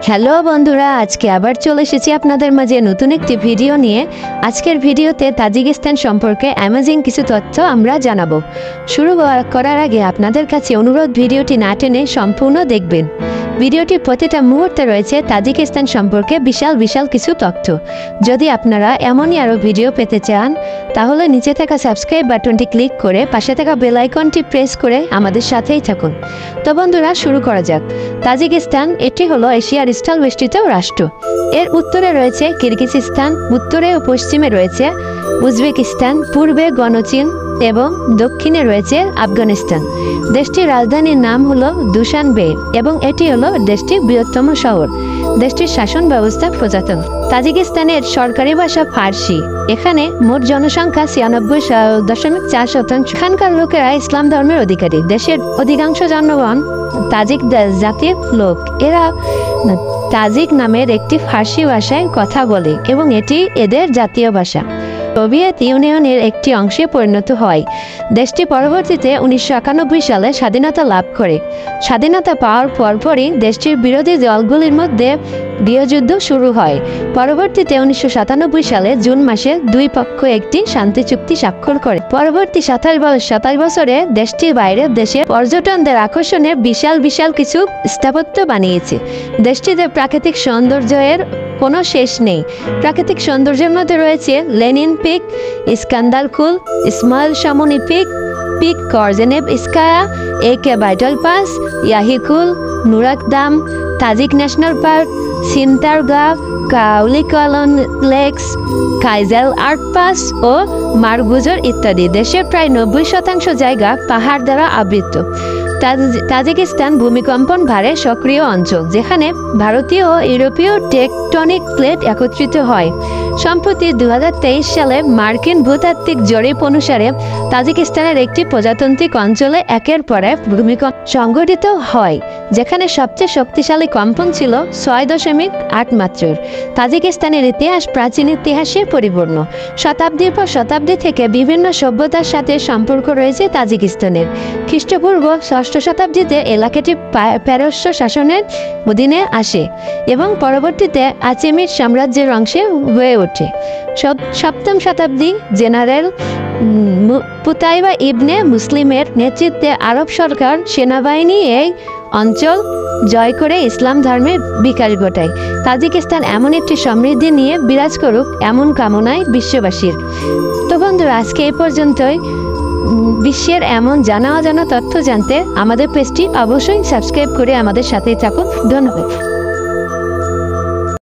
Hello বন্ধুরা, আজকে আবার চলে এসেছি আপনাদের মাঝে নতুন একটি ভিডিও নিয়ে। আজকের ভিডিওতে তাজিকিস্তান সম্পর্কে অ্যামেজিং কিছু তথ্য আমরা জানাবো। শুরু করার আগে আপনাদের কাছে অনুরোধ, ভিডিওটি না টেনে সম্পূর্ণ দেখবেন। ভিডিওটির প্রতিটা মুহূর্তে রয়েছে তাজিকিস্তান সম্পর্কে বিশাল বিশাল কিছু তথ্য। যদি আপনারা এমনই আরও ভিডিও পেতে চান তাহলে নিচে থাকা সাবস্ক্রাইব বাটনটি ক্লিক করে পাশে থাকা বেল আইকনটি প্রেস করে আমাদের সাথেই থাকুন। তো বন্ধুরা, শুরু করা যাক। তাজিকিস্তান এটি হলো এশিয়ার স্থল বেষ্টিত রাষ্ট্র। এর উত্তরে রয়েছে কিরগিজস্তান, উত্তরে ও পশ্চিমে রয়েছে উজবেকিস্তান, পূর্বে গণচীন এবং দক্ষিণে রয়েছে আফগানিস্তান। দেশটির রাজধানীর নাম হলো দুশানবে এবং এটি হলো দেশটির বৃহত্তম শহর। দেশটির শাসন ব্যবস্থা প্রজাতন্ত্র। তাজিকিস্তানের সরকারি ভাষা ফার্সি। এখানে মোট জনসংখ্যা 96.4%। এখানকার লোকেরা ইসলাম ধর্মের অধিকারী। দেশের অধিকাংশ জনগণ তাজিক জাতির লোক। এরা তাজিক নামের একটি ফার্সি ভাষায় কথা বলে এবং এটি এদের জাতীয় ভাষা। সোভিয়েত ইউনিয়নের একটি অংশে পরিণত হয়। দেশটি পরবর্তীতে 1991 সালে স্বাধীনতা লাভ করে। স্বাধীনতা পাওয়ার পরপরই দেশটির বিরোধী দলগুলির মধ্যে গৃহযুদ্ধ শুরু হয়। পরবর্তীতে 1997 সালে জুন মাসে দুই পক্ষ একটি শান্তি চুক্তি স্বাক্ষর করে। পরবর্তী 27 বছরে দেশটির বাইরের দেশে পর্যটনদের আকর্ষণে বিশাল বিশাল কিছু স্থাপত্য বানিয়েছে। দেশটিতে প্রাকৃতিক সৌন্দর্যের কোনো শেষ নেই। প্রাকৃতিক সৌন্দর্যের মধ্যে রয়েছে Lenin peak, Iskanderkul, Ismail Somoni peak, peak Korzhenevskaya, Ak Baital pass, ইয়াহিকুল, নুরাকদাম, তাজিক ন্যাশনাল পার্ক, সিনতারগাঁ, Kulikalon lakes, Kyzyl Art pass ও মারগুজর ইত্যাদি। দেশের প্রায় 90% জায়গা পাহাড় দ্বারা আবৃত। তাজিকিস্তান ভূমিকম্পন ভারে সক্রিয় অঞ্চল, যেখানে ভারতীয় ও ইউরোপীয় টেকটনিক প্লেট একত্রিত হয়। সম্প্রতি 2023 সালে মার্কিন ভূতাত্ত্বিক জরিপ অনুসারে তাজিকিস্তানের একটি প্রজাতান্ত্রিক অঞ্চলে একের পর এক ভূমিকম্প সংঘটিত হয়, যেখানে সবচেয়ে শক্তিশালী কম্পন ছিল 6.8 মাত্রার। তাজিকিস্তানের ইতিহাস প্রাচীন ইতিহাসে পরিপূর্ণ। শতাব্দীর পর শতাব্দী থেকে বিভিন্ন সভ্যতার সাথে সম্পর্ক রয়েছে তাজিকিস্তানের। খ্রিস্টপূর্ব 6ষ্ঠ শতাব্দীতে এলাকাটি পারস্য শাসনের অধীনে আসে এবং পরবর্তীতে আচেমিড সাম্রাজ্যের অংশে হয়ে ওঠে। 7ম শতাব্দী জেনারেল পুতাইবা ইবনে মুসলিমের নেতৃত্বে আরব সরকার সেনাবাহিনী এই অঞ্চল জয় করে ইসলাম ধর্মের বিকাশ ঘটায়। তাজিকিস্তান এমন একটি সমৃদ্ধি নিয়ে বিরাজ করুক, এমন কামনায় বিশ্ববাসীর। তো বন্ধুরা, আজকে এই পর্যন্তই। বিশ্বের এমন জানা অজানা তথ্য জানতে আমাদের পেজটি অবশ্যই সাবস্ক্রাইব করে আমাদের সাথেই থাকুন। ধন্যবাদ।